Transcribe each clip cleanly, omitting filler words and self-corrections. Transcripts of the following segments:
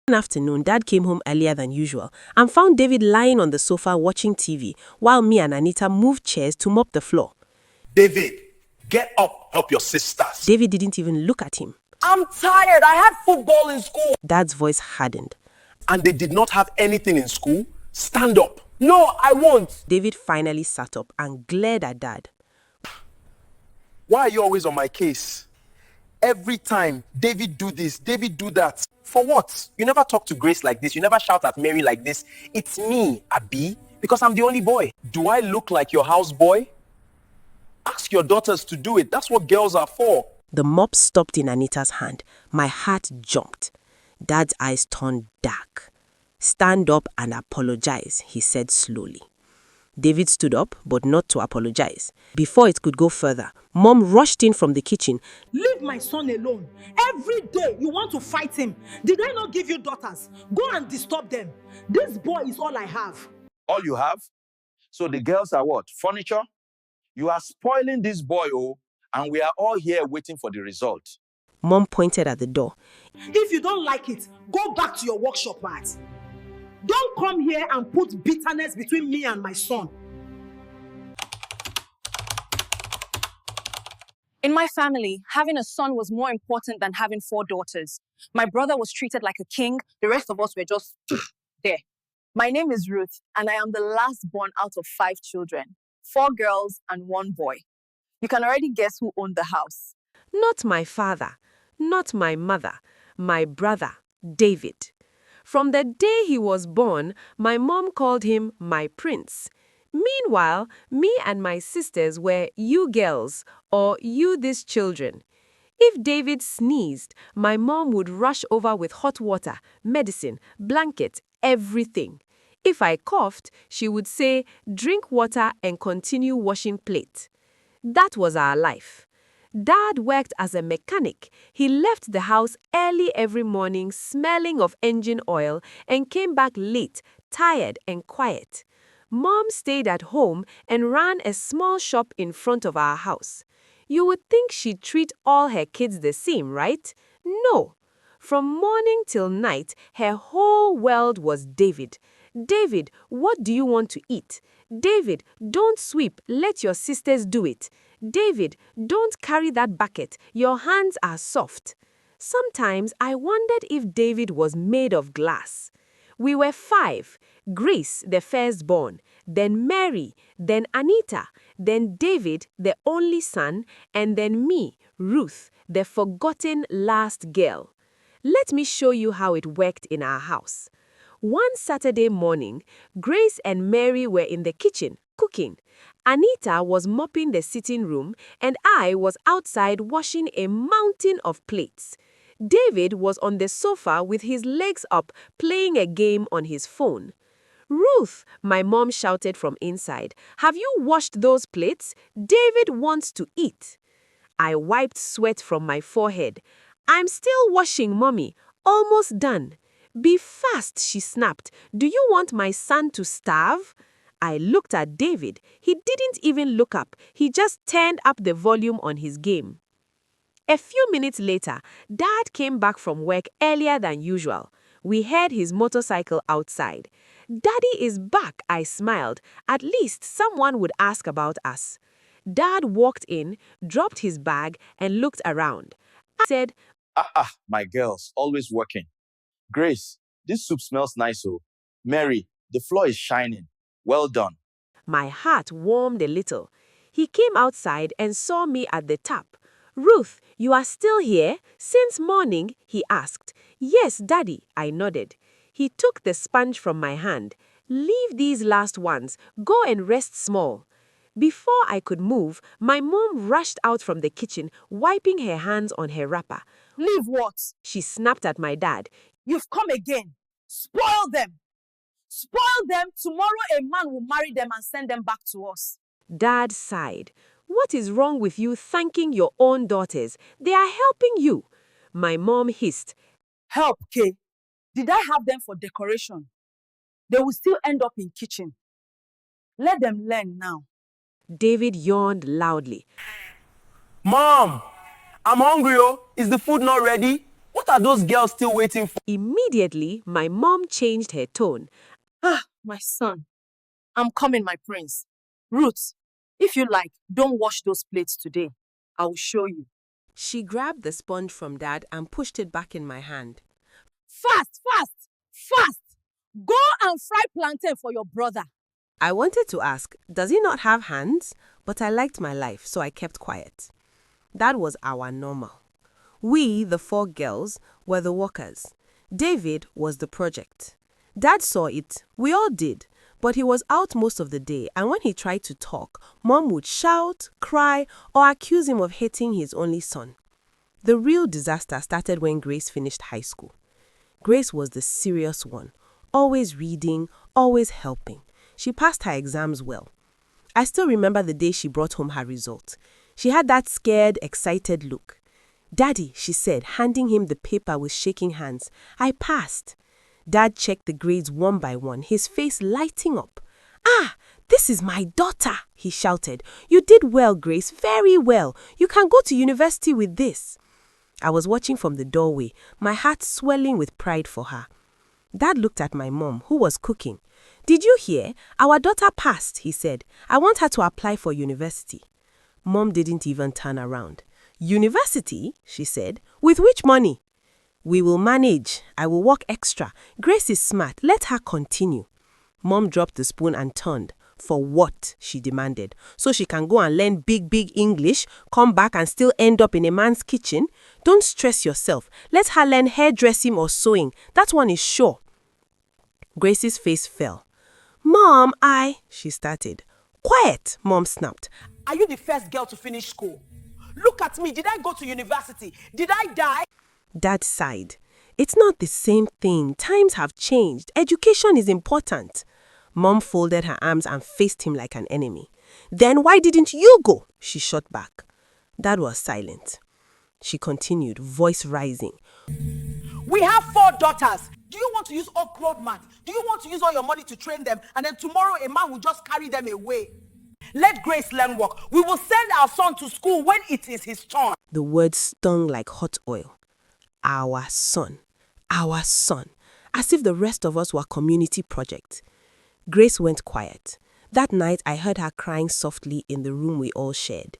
One afternoon, Dad came home earlier than usual and found David lying on the sofa watching TV while me and Anita moved chairs to mop the floor. David, get up, help your sisters. David didn't even look at him. I'm tired. I had football in school. Dad's voice hardened. And they did not have anything in school? Stand up. No, I won't. David finally sat up and glared at Dad. Why are you always on my case? Every time, David do this, David do that. For what? You never talk to Grace like this. You never shout at Mary like this. It's me, Abi, because I'm the only boy. Do I look like your houseboy? Ask your daughters to do it. That's what girls are for. The mop stopped in Anita's hand. My heart jumped. Dad's eyes turned dark. Stand up and apologize, he said slowly. David stood up, but not to apologize. Before it could go further, Mom rushed in from the kitchen. Leave my son alone. Every day you want to fight him. Did I not give you daughters? Go and disturb them. This boy is all I have. All you have? So the girls are what? Furniture? You are spoiling this boy, and we are all here waiting for the result. Mom pointed at the door. If you don't like it, go back to your workshop, Pat. Don't come here and put bitterness between me and my son. In my family, having a son was more important than having 4 daughters. My brother was treated like a king. The rest of us were just there. My name is Ruth, and I am the last born out of 5 children, 4 girls and 1 boy. You can already guess who owned the house. Not my father, not my mother, my brother, David. From the day he was born, my mom called him my prince. Meanwhile, me and my sisters were you girls or you these children. If David sneezed, my mom would rush over with hot water, medicine, blanket, everything. If I coughed, she would say, drink water and continue washing plate. That was our life. Dad worked as a mechanic. He left the house early every morning, smelling of engine oil, and came back late, tired and quiet. Mom stayed at home and ran a small shop in front of our house. You would think she'd treat all her kids the same, right? No. From morning till night, her whole world was David. David, what do you want to eat? David, don't sweep, let your sisters do it. David, don't carry that bucket, your hands are soft. Sometimes I wondered if David was made of glass. We were 5, Grace, the firstborn, then Mary, then Anita, then David, the only son, and then me, Ruth, the forgotten last girl. Let me show you how it worked in our house. One Saturday morning, Grace and Mary were in the kitchen cooking. Anita was mopping the sitting room, and I was outside washing a mountain of plates. David was on the sofa with his legs up, playing a game on his phone. Ruth, my mom shouted from inside, have you washed those plates? David wants to eat. I wiped sweat from my forehead. I'm still washing, Mommy. Almost done. Be fast, she snapped. Do you want my son to starve? I looked at David. He didn't even look up. He just turned up the volume on his game. A few minutes later, Dad came back from work earlier than usual. We heard his motorcycle outside. Daddy is back, I smiled. At least someone would ask about us. Dad walked in, dropped his bag, and looked around. I said, My girls, always working. Grace, this soup smells nice, Mary, the floor is shining. Well done. My heart warmed a little. He came outside and saw me at the tap. Ruth, you are still here? Since morning, he asked. Yes, Daddy, I nodded. He took the sponge from my hand. Leave these last ones. Go and rest small. Before I could move, my mom rushed out from the kitchen, wiping her hands on her wrapper. Leave what? She snapped at my dad. You've come again. Spoil them. Spoil them. Tomorrow a man will marry them and send them back to us. Dad sighed. What is wrong with you thanking your own daughters? They are helping you. My mom hissed. Help, Kay. Did I have them for decoration? They will still end up in kitchen. Let them learn now. David yawned loudly. Mom, I'm hungry, Is the food not ready? What What are those girls still waiting for? Immediately, my mom changed her tone. Ah, my son. I'm coming, my prince. Ruth, if you like, don't wash those plates today. I will show you. She grabbed the sponge from Dad and pushed it back in my hand. Fast, fast, fast. Go and fry plantain for your brother. I wanted to ask, does he not have hands? But I liked my life, so I kept quiet. That was our normal. We, the 4 girls, were the workers. David was the project. Dad saw it. We all did. But he was out most of the day, and when he tried to talk, Mom would shout, cry, or accuse him of hating his only son. The real disaster started when Grace finished high school. Grace was the serious one, always reading, always helping. She passed her exams well. I still remember the day she brought home her result. She had that scared, excited look. "Daddy," she said, handing him the paper with shaking hands, "I passed." Dad checked the grades one by one, his face lighting up. "Ah, this is my daughter," he shouted. "You did well, Grace, very well. You can go to university with this." I was watching from the doorway, my heart swelling with pride for her. Dad looked at my mom, who was cooking. "Did you hear? Our daughter passed," he said. "I want her to apply for university." Mom didn't even turn around. "University?" she said. "With which money?" "We will manage. I will work extra. Grace is smart. Let her continue." Mom dropped the spoon and turned. "For what?" she demanded. "So she can go and learn big English, come back and still end up in a man's kitchen? Don't stress yourself. Let her learn hairdressing or sewing. That one is sure." Grace's face fell. "Mom, she started. "Quiet," Mom snapped. Are you the first girl to finish school? Look at me. Did I go to university? Did I die? Dad sighed. "It's not the same thing. Times have changed. Education is important." Mom folded her arms and faced him like an enemy. "Then why didn't you go?" she shot back. Dad was silent. She continued, voice rising. We have 4 daughters. Do you want to use off-road man? Do you want to use all your money to train them and then tomorrow a man will just carry them away? Let Grace learn work. We will send our son to school when it is his turn. The words stung like hot oil. Our son. Our son. As if the rest of us were community project. Grace went quiet. That night I heard her crying softly in the room we all shared.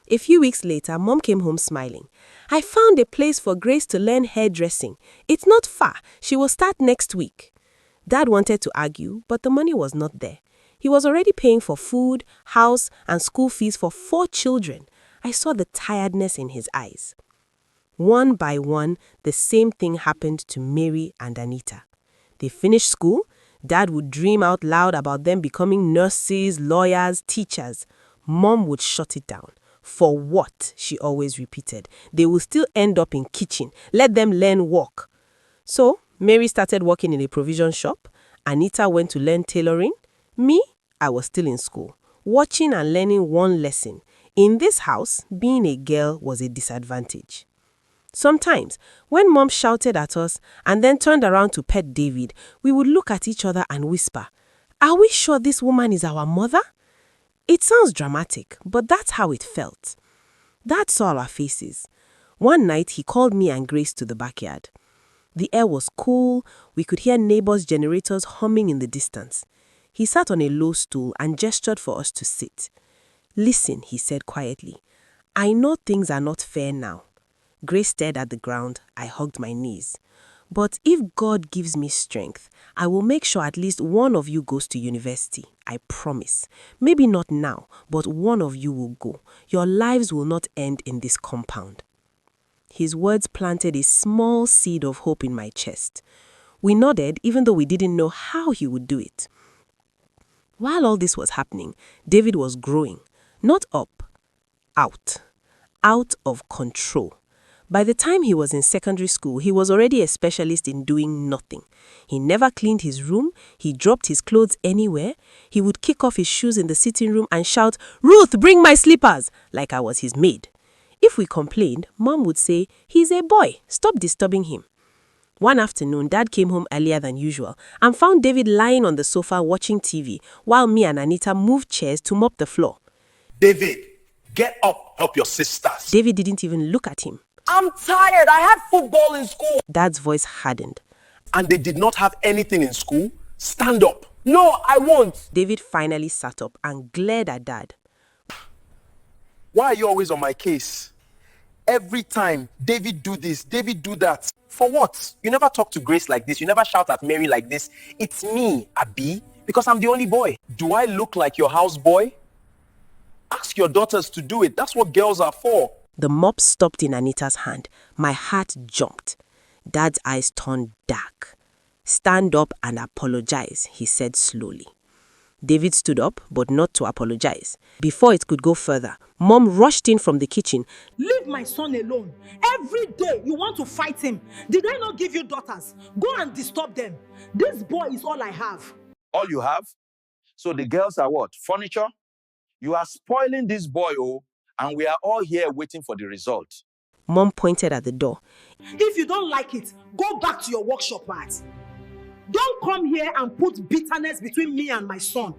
A few weeks later, Mom came home smiling. "I found a place for Grace to learn hairdressing. It's not far. She will start next week." Dad wanted to argue, but the money was not there. He was already paying for food, house, and school fees for 4 children. I saw the tiredness in his eyes. One by one, the same thing happened to Mary and Anita. They finished school. Dad would dream out loud about them becoming nurses, lawyers, teachers. Mom would shut it down. "For what?" she always repeated. "They will still end up in kitchen. Let them learn work." So, Mary started working in a provision shop. Anita went to learn tailoring. Me, I was still in school, watching and learning one lesson. In this house, being a girl was a disadvantage. Sometimes, when Mom shouted at us and then turned around to pet David, we would look at each other and whisper, "Are we sure this woman is our mother?" It sounds dramatic, but that's how it felt. Dad saw our faces. One night, he called me and Grace to the backyard. The air was cool. We could hear neighbors' generators humming in the distance. He sat on a low stool and gestured for us to sit. "Listen," he said quietly. "I know things are not fair now." Grace stared at the ground. I hugged my knees. "But if God gives me strength, I will make sure at least one of you goes to university. I promise. Maybe not now, but one of you will go. Your lives will not end in this compound." His words planted a small seed of hope in my chest. We nodded, even though we didn't know how he would do it. While all this was happening, David was growing. Not up, out. Out of control. By the time he was in secondary school, he was already a specialist in doing nothing. He never cleaned his room. He dropped his clothes anywhere. He would kick off his shoes in the sitting room and shout, "Ruth, bring my slippers," like I was his maid. If we complained, Mom would say, "He's a boy. Stop disturbing him." One afternoon, Dad came home earlier than usual and found David lying on the sofa watching TV while me and Anita moved chairs to mop the floor. David, get up, help your sisters. David didn't even look at him. I'm tired. I had football in school. Dad's voice hardened. And they did not have anything in school? Stand up. No, I won't. David finally sat up and glared at Dad. Why are you always on my case? Every time, David do this, David do that. For what? You never talk to Grace like this. You never shout at Mary like this. It's me, Abi, because I'm the only boy. Do I look like your house boy? Ask your daughters to do it. That's what girls are for. The mop stopped in Anita's hand. My heart jumped. Dad's eyes turned dark. Stand up and apologize, he said slowly. David stood up, but not to apologize. Before it could go further, Mom rushed in from the kitchen. Leave my son alone. Every day you want to fight him. Did I not give you daughters? Go and disturb them. This boy is all I have. All you have? So the girls are what? Furniture? You are spoiling this boy, oh, and we are all here waiting for the result. Mom pointed at the door. If you don't like it, go back to your workshop, Pat. Don't come here and put bitterness between me and my son.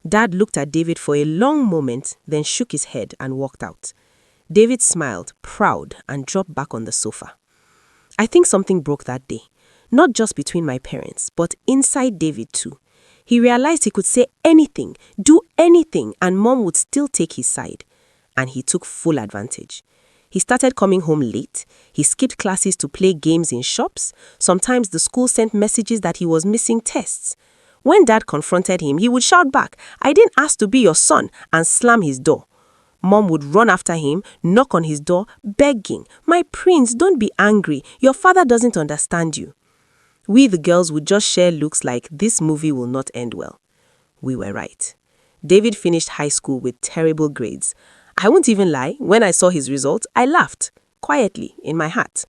Dad looked at David for a long moment, then shook his head and walked out. David smiled, proud, and dropped back on the sofa. I think something broke that day. Not just between my parents, but inside David too. He realized he could say anything, do anything, and Mom would still take his side. And he took full advantage. He started coming home late. He skipped classes to play games in shops. Sometimes the school sent messages that he was missing tests. When Dad confronted him, he would shout back, "I didn't ask to be your son," and slam his door. Mom would run after him, knock on his door, begging, "My prince, don't be angry. Your father doesn't understand you." We, the girls, would just share looks like this movie will not end well. We were right. David finished high school with terrible grades. I won't even lie, when I saw his results, I laughed, quietly, in my heart.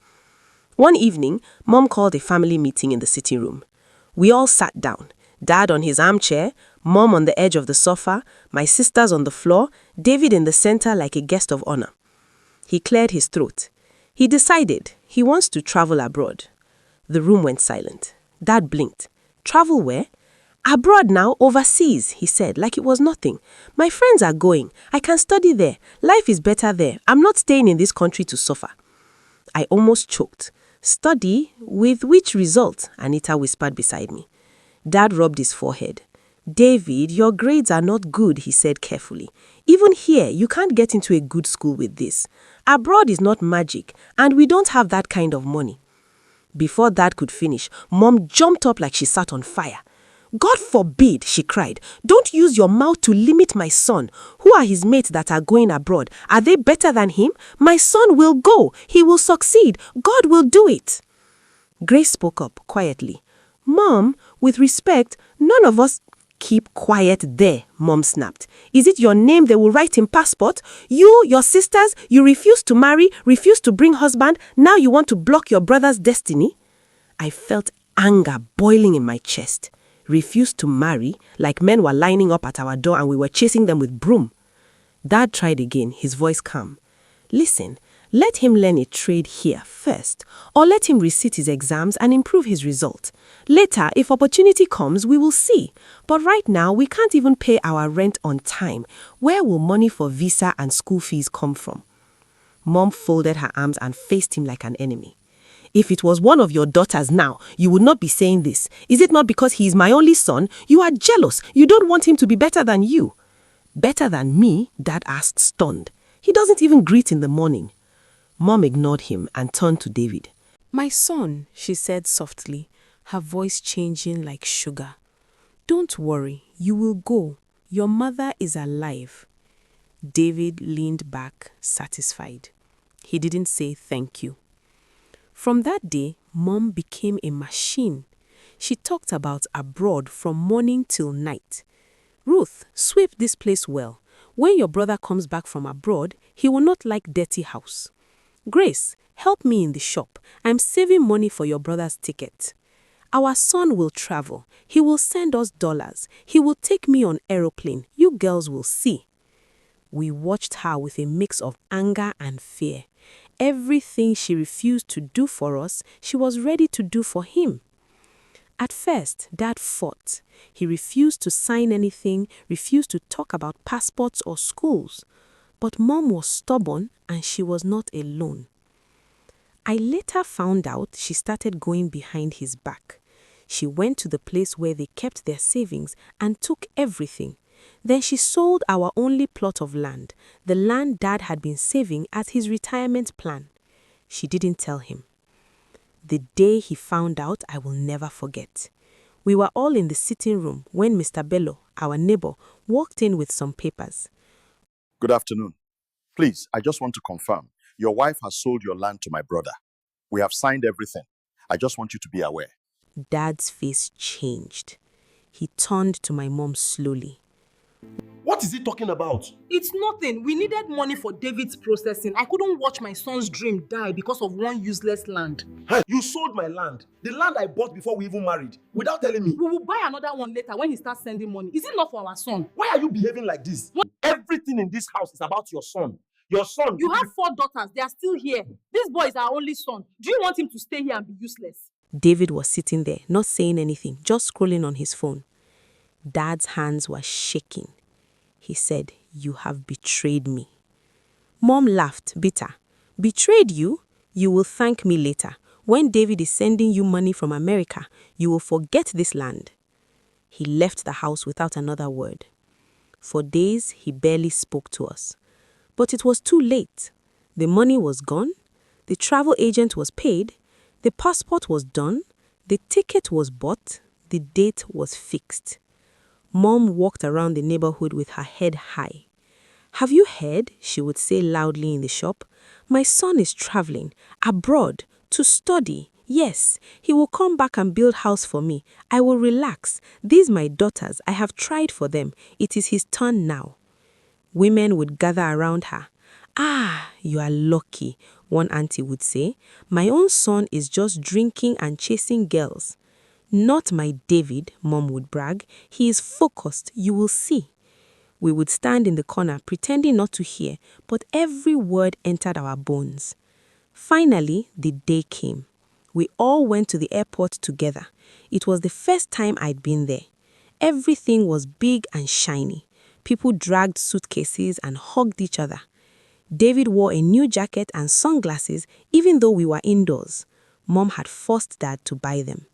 One evening, Mom called a family meeting in the sitting room. We all sat down, Dad on his armchair, Mom on the edge of the sofa, my sisters on the floor, David in the center like a guest of honor. He cleared his throat. He decided he wants to travel abroad. The room went silent. Dad blinked. Travel where? Abroad now, overseas, he said, like it was nothing. My friends are going. I can study there. Life is better there. I'm not staying in this country to suffer. I almost choked. Study? With which result? Anita whispered beside me. Dad rubbed his forehead. David, your grades are not good, he said carefully. Even here, you can't get into a good school with this. Abroad is not magic, and we don't have that kind of money. Before Dad could finish, Mom jumped up like she sat on fire. God forbid, she cried. Don't use your mouth to limit my son. Who are his mates that are going abroad? Are they better than him? My son will go. He will succeed. God will do it. Grace spoke up quietly. Mom, with respect, none of us... Keep quiet there, Mom snapped. Is it your name they will write in passport? You, your sisters, you refuse to marry, refuse to bring husband, now you want to block your brother's destiny? I felt anger boiling in my chest. Refused to marry, like men were lining up at our door and we were chasing them with broom. Dad tried again, his voice calm. Listen, let him learn a trade here first, or let him resit his exams and improve his result. Later, if opportunity comes, we will see. But right now, we can't even pay our rent on time. Where will money for visa and school fees come from? Mom folded her arms and faced him like an enemy. If it was one of your daughters now, you would not be saying this. Is it not because he is my only son? You are jealous. You don't want him to be better than you. Better than me? Dad asked, stunned. He doesn't even greet in the morning. Mom ignored him and turned to David. My son, she said softly, her voice changing like sugar. Don't worry, you will go. Your mother is alive. David leaned back, satisfied. He didn't say thank you. From that day, Mom became a machine. She talked about abroad from morning till night. Ruth, sweep this place well. When your brother comes back from abroad, he will not like dirty house. Grace, help me in the shop. I'm saving money for your brother's ticket. Our son will travel. He will send us dollars. He will take me on aeroplane. You girls will see. We watched her with a mix of anger and fear. Everything she refused to do for us, she was ready to do for him. At first, Dad fought. He refused to sign anything, refused to talk about passports or schools. But Mom was stubborn and she was not alone. I later found out she started going behind his back. She went to the place where they kept their savings and took everything. Then she sold our only plot of land, the land Dad had been saving as his retirement plan. She didn't tell him. The day he found out, I will never forget. We were all in the sitting room when Mr. Bello, our neighbor, walked in with some papers. Good afternoon. Please, I just want to confirm. Your wife has sold your land to my brother. We have signed everything. I just want you to be aware. Dad's face changed. He turned to my mom slowly. What is he talking about? It's nothing. We needed money for David's processing. I couldn't watch my son's dream die because of one useless land. Hey, you sold my land. The land I bought before we even married, without telling me. We will buy another one later when he starts sending money. Is it not for our son? Why are you behaving like this? Everything in this house is about your son. Your son. You have 4 daughters. They are still here. This boy is our only son. Do you want him to stay here and be useless? David was sitting there, not saying anything, just scrolling on his phone. Dad's hands were shaking. He said, "You have betrayed me." Mom laughed, bitter. "Betrayed you? You will thank me later. When David is sending you money from America, you will forget this land." He left the house without another word. For days, he barely spoke to us. But it was too late. The money was gone. The travel agent was paid. The passport was done. The ticket was bought. The date was fixed. Mom walked around the neighborhood with her head high. "Have you heard?" she would say loudly in the shop. "My son is traveling abroad to study. Yes, he will come back and build house for me. I will relax. These my daughters. I have tried for them. It is his turn now." Women would gather around her. "Ah, you are lucky," one auntie would say. "My own son is just drinking and chasing girls." "Not my David," Mom would brag. "He is focused, you will see." We would stand in the corner pretending not to hear, but every word entered our bones. Finally, the day came. We all went to the airport together. It was the first time I'd been there. Everything was big and shiny. People dragged suitcases and hugged each other. David wore a new jacket and sunglasses even though we were indoors. Mom had forced Dad to buy them.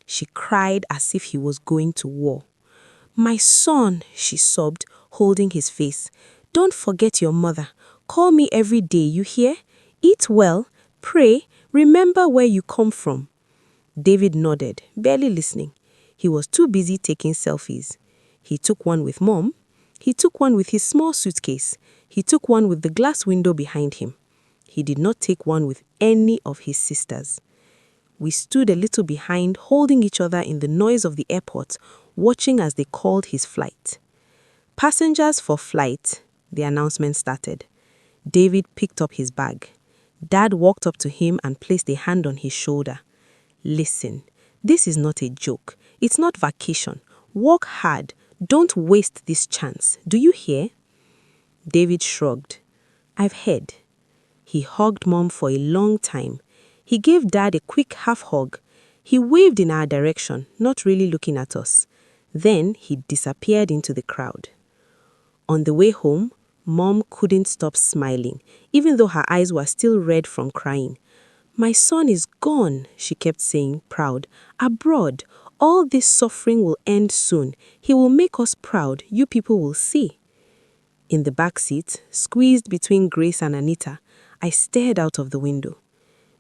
She cried as if he was going to war. "My son," she sobbed, holding his face. "Don't forget your mother. Call me every day, you hear? Eat well, pray, remember where you come from." David nodded, barely listening. He was too busy taking selfies. He took one with Mom. He took one with his small suitcase. He took one with the glass window behind him. He did not take one with any of his sisters. We stood a little behind, holding each other in the noise of the airport, watching as they called his flight. "Passengers for flight," the announcement started. David picked up his bag. Dad walked up to him and placed a hand on his shoulder. "Listen, this is not a joke. It's not vacation. Work hard. Don't waste this chance. Do you hear?" David shrugged. "I've heard." He hugged Mom for a long time. He gave Dad a quick half hug. He waved in our direction, not really looking at us. Then he disappeared into the crowd. On the way home, Mom couldn't stop smiling, even though her eyes were still red from crying. "My son is gone," she kept saying, proud. "Abroad. All this suffering will end soon. He will make us proud. You people will see." In the back seat, squeezed between Grace and Anita, I stared out of the window.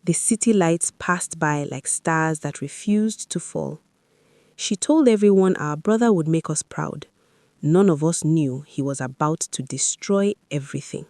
The city lights passed by like stars that refused to fall. She told everyone our brother would make us proud. None of us knew he was about to destroy everything.